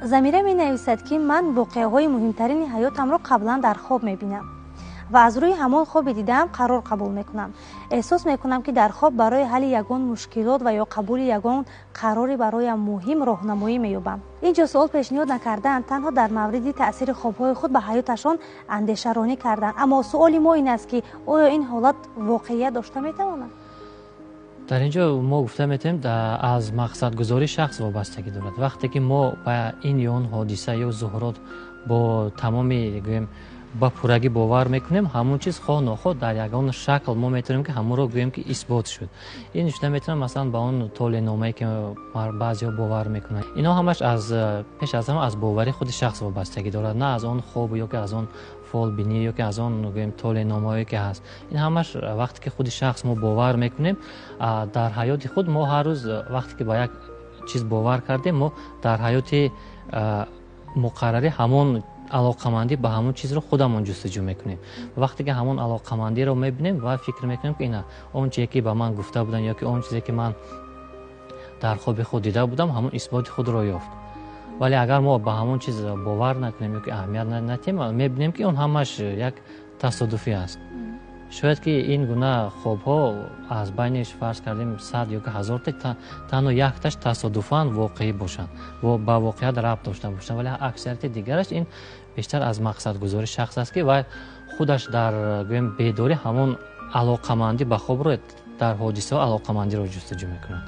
замира менависад ки ман воқеаҳои муҳимтарини ҳаётамро қаблан дар хоб мебинам ва аз рӯи ҳамон хобе дидаам қарор қабул мекунам. эҳсос мекунам ки дар хоб барои ҳалли ягон мушкилот ва ё қабули ягон қарори бароям муҳим роҳнамоӣ меёбам. инҷо суол пешниҳод накардаанд, танҳо дар мавриди таъсири хобҳои худ ба ҳаёташон андешаронӣ карданд. аммо суоли мо ин аст ки оё ин ҳолат воқеият дошта метавонад? дар инҷо мо гуфта метавонем аз мақсадгузори шахс вобастагӣ дорад. вақте ки мо ба ин ё он ҳодиса ё зуҳурот бо тамоми гӯем ба пуррагӣ бовар мекунем, ҳамон чиз хоҳ нохоҳ дар ягон шакл мо метавонем ки ҳамонро гӯем ки исбот шуд. ин шуда метавонам масалан ба он толеъномае ки баъзеҳо бовар мекунанд. ино ҳамаш пеш аз ҳама аз бовари худи шахс вобастагӣ дорад, на аз он хоб ё ки аз он фолбинӣ ё ки аз он гӯем толеъномаҳое ки ҳаст. ин ҳамаш вақте ки худи шахс мо бовар мекунем, дар ҳаёти худ мо ҳар рӯз вақте ки ба як чиз бовар кардем, мо дар ҳаёти муқаррарӣ ҳамон алоқамандӣ ба ҳамон чизро худамон ҷустуҷӯ мекунем. вақте ки ҳамон алоқамандиро мебинем ва фикр мекунем ки ина он чизе ки ба ман гуфта буданд ё ки он чизе ки ман дар хоби худ дида будам ҳамон исботи худро ёфт. вале агар мо ба ҳамон чиз бовар накунем ё ки аҳамият надиҳем, мебинем ки он ҳамаш як тасодуфӣ аст. шояд ки ин гуна хобҳо аз байниш фарз кардем 100 ё ки 1000 танҳо якташ тасодуфан воқеӣ бошанд, ба воқеият рабт дошта бошанд, вале аксарияти дигараш ин бештар аз мақсадгузори шахс аст ки вай худаш дар гӯем бедорӣ ҳамон алоқамандӣ ба хобро дар ҳодисаҳо алоқамандиро ҷустуҷӯ мекунад.